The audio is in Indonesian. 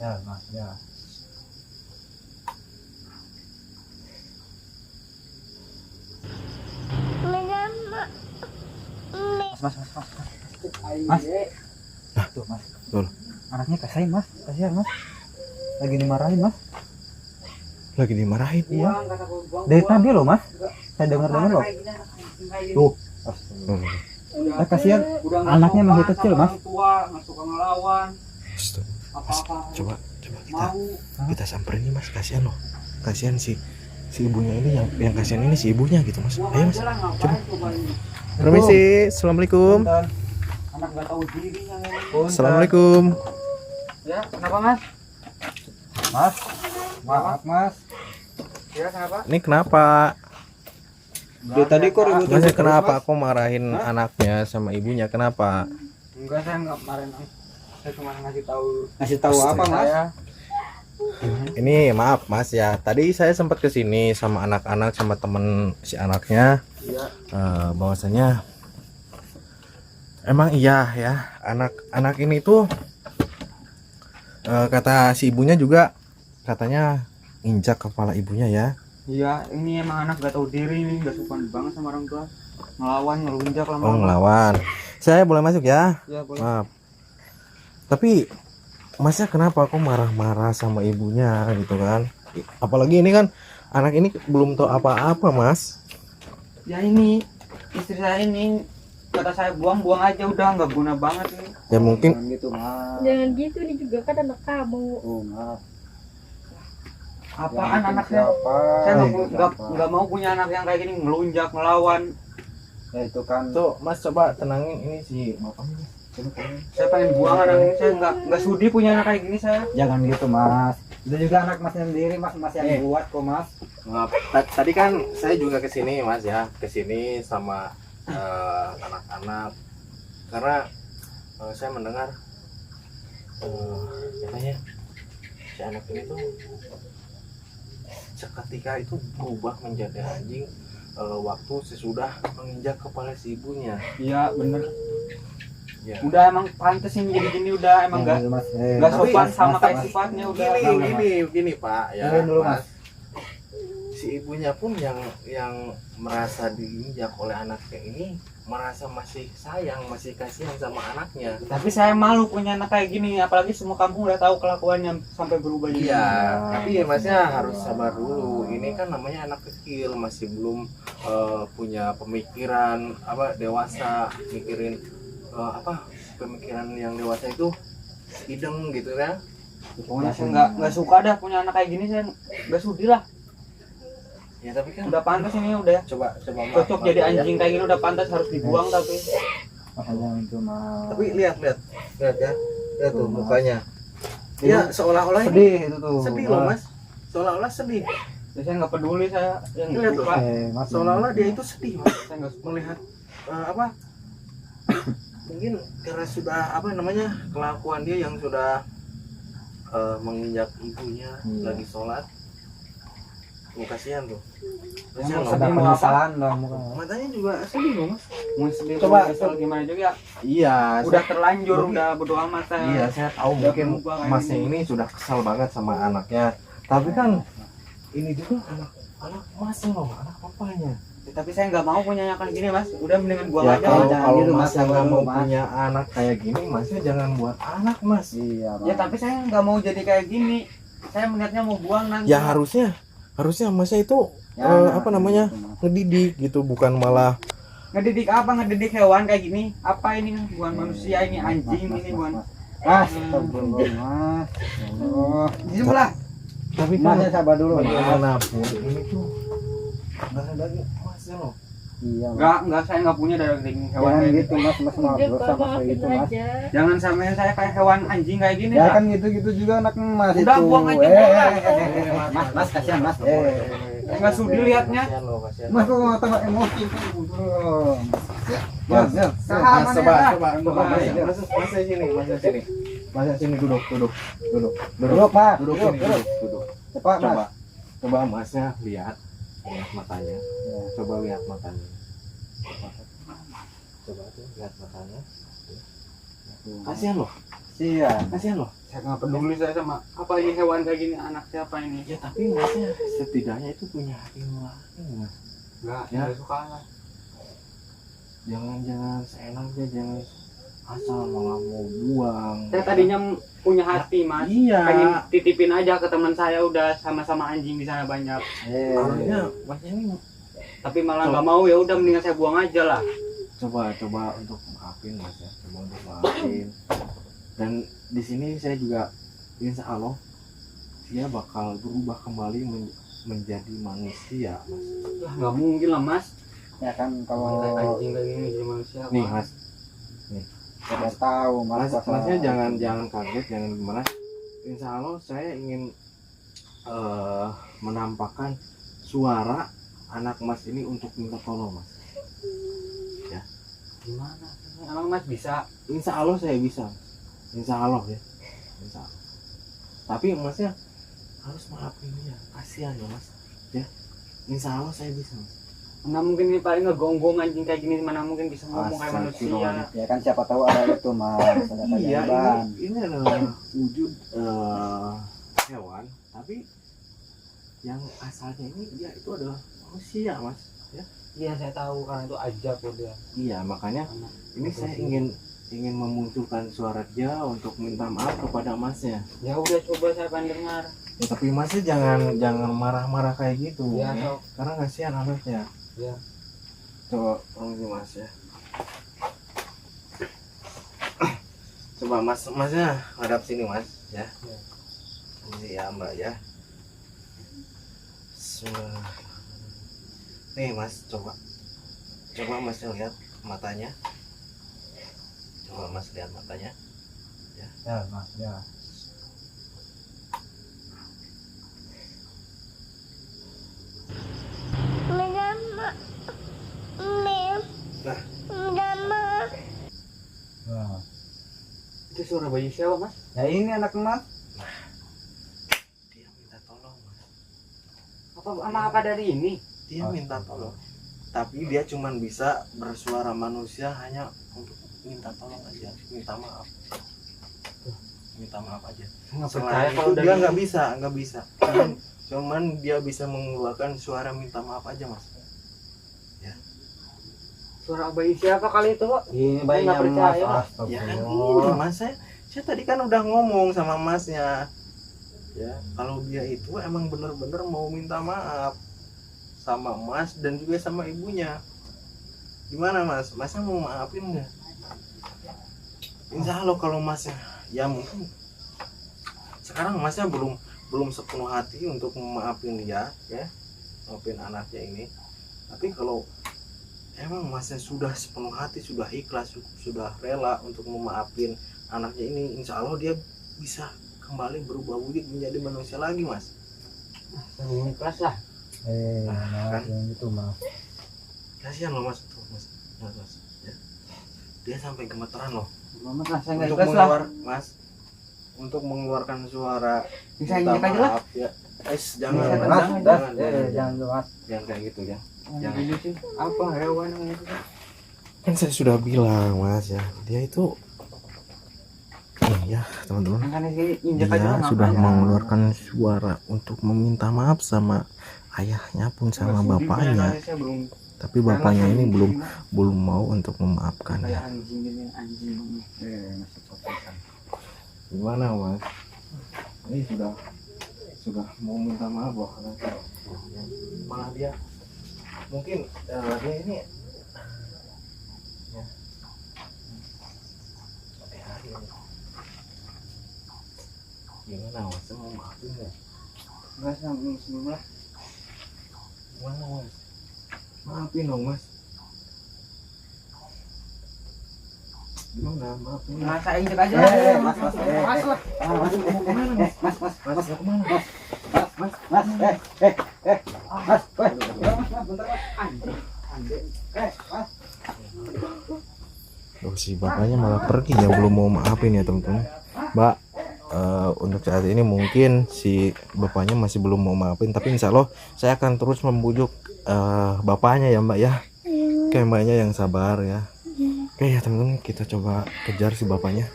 Ya, Mas, ya. Mas. Mas. Nah, tuh, Mas. tuh. Anaknya kasihan, Mas. Kasihan, Mas. Lagi dimarahin, Mas. Lagi dimarahin. Iya. Dari tadi loh, Mas. Saya dengar-dengar loh. Tuh. Kasihan. Anaknya masih kecil, Mas. Mas, coba kita samperin nih, Mas. Kasihan loh. Kasihan si ibunya ini, yang kasihan ini si ibunya gitu, Mas. Ayo, Mas. Coba. Permisi. Assalamualaikum. Anak nggak tahu diri yang ini. Assalamualaikum. Ya, kenapa, Mas? Mas. Maaf, Mas. Ya, kenapa? Ini kenapa? Dari tadi kok ribut Masnya kenapa aku marahin anaknya sama ibunya? Kenapa? Enggak, saya nggak kemarin. Saya cuma ngasih tahu apa, Mas? Ini maaf, Mas ya. Tadi saya sempat kesini sama anak-anak, sama temen si anaknya. Iya. Bahwasanya emang iya ya, anak ini tuh kata si ibunya juga katanya injak kepala ibunya ya. Iya, ini emang anak gak tahu diri nih, gak sopan banget sama orang tua. Ngelawan, ngelunjak lama-lama. Oh, ngelawan. Saya boleh masuk ya? Ya, boleh. Maaf. Tapi Masnya kenapa kok marah-marah sama ibunya gitu kan? Apalagi ini kan anak ini belum tahu apa-apa, Mas. Ya ini istri saya ini kata saya buang-buang aja udah nggak guna banget ini. Ya mungkin Jangan gitu, Mas. Jangan gitu, ini juga kan anak kamu. Oh, maaf. Apaan anaknya? Saya nggak mau punya anak yang kayak gini ngelunjak, ngelawan. Ya itu kan. tuh, Mas coba tenangin ini si bapaknya. Saya pengen buang anak ini, saya nggak sudi punya anak kayak gini saya. Jangan gitu, Mas. Itu juga anak Mas sendiri, Mas yang buat kok, Mas. Maaf, tadi kan saya juga kesini, Mas ya, kesini sama anak-anak karena saya mendengar katanya si anak ini tuh seketika itu berubah menjadi anjing waktu sesudah menginjak kepala si ibunya. Iya, bener. Ya. Udah emang pantas ini jadi gini, udah emang nggak sopan sama kayak sifatnya udah. Gini Pak ya, Dulu, Mas. Si ibunya pun yang merasa diinjak oleh anaknya ini merasa masih sayang, masih kasihan sama anaknya. Tapi saya malu punya anak kayak gini, apalagi semua kampung udah tahu kelakuannya sampai berubah jadi. Iya, tapi Masnya harus sabar dulu. Ini kan namanya anak kecil, masih belum punya pemikiran dewasa, mikirin pemikiran yang dewasa itu ideng gitu kan. Pokoknya saya nggak suka dah punya anak kayak gini, saya nggak sudi lah. Ya tapi kan Udah pantas ini, udah coba cocok jadi anjing kayak gini, udah pantas harus dibuang. Tapi lihat ya, lihat tuh mukanya. Ya seolah-olah sedih itu tuh. sedih loh, Mas. Seolah-olah sedih. Ya, saya nggak peduli, saya yang Lihat tuh, suka. seolah-olah dia itu sedih, Mas. Saya nggak suka. Melihat mungkin karena sudah kelakuan dia yang sudah menginjak ibunya lagi sholat. Kasihan tuh. Kasihan loh. Sedih mau apa? Matanya juga sedih loh, Mas. Mau sedih Coba, kesel gimana juga. Iya, Udah terlanjur, udah bodo amat saya. Iya, saya tahu Udah mungkin berubah kayak Masnya ini sudah kesal banget sama anaknya. Tapi kan ini juga anak Masnya loh, anak papanya. Ya, tapi saya nggak mau punya anak kayak gini, Mas. Udah mendingan buang Ya aja. kalau gitu, Masnya nggak mau Mas. punya anak kayak gini, Masnya jangan buat anak, Mas. Iya, ya tapi saya nggak mau jadi kayak gini. Saya melihatnya mau buang nanti. Ya harusnya Masnya itu ngedidik gitu, bukan malah ngedidik apa? Ngedidik hewan kayak gini? Apa ini? Bukan manusia, ini anjing, ini bukan. Mas, Mas. Di sebelah. tapi kan Mas, sabar dulu. bagaimanapun ini tuh darah daging Masnya loh. Iya. Enggak, saya nggak punya darah daging hewan kayak gitu, Mas. Mas maaf Udah, dosa Pak, Mas kayak maafin gitu, Mas. aja. Jangan sampai saya kayak hewan anjing kayak gini, Ya Pak. kan gitu-gitu juga anak Mas Udah, itu. buang aja, buang. Mas kasihan Mas. Nggak sudi lihatnya. Kasihan loh, kasihan. Mas kok nggak tahu emosi itu. Mas, Ya. Mas, coba, Mas. Mas sini, duduk, Duduk, Pak. duduk Duduk, sini, duduk. duduk. Cepat, Mas. Coba Masnya lihat matanya, coba lihat matanya, coba tuh lihat matanya. Kasihan loh, Iya. kasihan loh. Saya nggak peduli saya sama apa ini hewan kayak gini, anak siapa ini. Ya tapi masnya setidaknya itu punya hati nurani mas. Nggak, Ya. nggak suka lah. Jangan seenaknya, jangan asal malah mau buang. Saya tadinya punya hati mas, Iya. pengen titipin aja ke teman saya, udah sama-sama anjing di sana banyak. Harusnya masnya ini Tapi malah nggak mau, ya udah mendingan saya buang aja lah. coba untuk maafin mas ya, coba untuk maafin. Dan di sini saya juga insya Allah dia bakal berubah kembali menjadi manusia mas. Lah nggak mungkin lah mas. Ya kan kalau Anjing kayak gini jadi manusia. Nih mas, sudah tahu malah masnya jangan kaget, jangan gimana. Insya Allah saya ingin menampakkan suara anak mas ini untuk minta tolong mas. Gimana? Emang mas bisa? Insya Allah saya bisa, insya Allah ya, insya Allah. Tapi masnya harus maafin dia, kasihan ya mas ya. Insya Allah saya bisa mas. Mana mungkin ini paling ngegonggong anjing kayak gini, mana mungkin bisa ngomong kayak manusia. Astagfirullah. ya kan siapa tahu ada itu mas, ada Iya, keajaiban. ini adalah wujud hewan, tapi yang asalnya ini dia itu adalah manusia mas ya. Iya saya tahu, karena itu ajab udah. Iya, makanya ini saya ingin memunculkan suara dia untuk minta maaf kepada masnya. Ya udah, coba saya pengen dengar. Ya, tapi masnya jangan marah-marah kayak gitu Ya, ya. sok. Karena kasihan anaknya. Ya. Coba permisi mas ya. Coba masnya hadap sini mas ya. Ya. Ini ya mbak ya. Nih mas, coba masnya lihat matanya. Coba mas lihat matanya. Ya mas, ya. Nah, Itu suara bayi siapa mas? ya ini anak mas. Dia minta tolong mas. Apa dari ini? Dia minta tolong. Tapi dia cuman bisa bersuara manusia hanya untuk minta tolong aja, minta maaf. Minta maaf aja. Nggak Selain percaya itu kalau dari dia nggak bisa. Cuman dia bisa mengeluarkan suara minta maaf aja mas. suara bayi siapa kali itu kok? Ini Saya bayinya nggak percaya. mas. Ya kan Astagfirullah. ini mas, saya tadi kan udah ngomong sama masnya. Ya kalau dia itu emang bener-bener mau minta maaf sama mas dan juga sama ibunya. Gimana mas? Masnya mau maafin nggak? Insya Allah kalau masnya, ya mungkin sekarang masnya belum sepenuh hati untuk memaafin dia, ya, maafin anaknya ini. Tapi kalau emang masnya sudah sepenuh hati, sudah ikhlas, sudah rela untuk memaafin anaknya ini, insya Allah dia bisa kembali berubah wujud menjadi manusia lagi mas. Saya belum ikhlas lah. Mas, yang itu mas. Kasihan loh mas, tuh mas, ya. Dia sampai gemeteran loh. Mas lah, saya nggak Untuk ikhlas lah. mas, untuk mengeluarkan suara Bisa minta injek aja lah. maaf, ya. Jangan, Bisa jangan, tendang jangan, aja. jangan, Jangan mas. jangan kayak gitu ya. Yang ini sih apa hewan yang itu? Kan saya sudah bilang mas ya, dia itu ya teman-teman, Makanya sih injek aja dia lah, sudah ngapain? mengeluarkan suara untuk meminta maaf sama ayahnya pun sama bapaknya, Saya belum tapi bapaknya ini belum mau untuk memaafkan kayak ya. anjing ini, anjing. Masih kotoran. Gimana mas? Ini sudah mau minta maaf loh, malah dia mungkin dia ini ya sampai hari ini gimana mas, mau maafin nggak? Enggak sampai sebelum lah. Gimana mas, maafin dong mas. Gimana, maafin. Nah, saya injek aja. Mas, mas, Mas lah. Mas mau kemana mas? Mas, mas, Mas mau kemana? mas, mas, mas, bentar mas. Anjing. Anjing. Mas. Oh, si bapaknya malah pergi ya, belum mau maafin ya teman-teman. Mbak, untuk saat ini mungkin si bapaknya masih belum mau maafin, tapi insya Allah saya akan terus membujuk bapaknya ya mbak ya. Kayak mbaknya yang sabar ya. Oke ya teman-teman, kita coba kejar si bapaknya.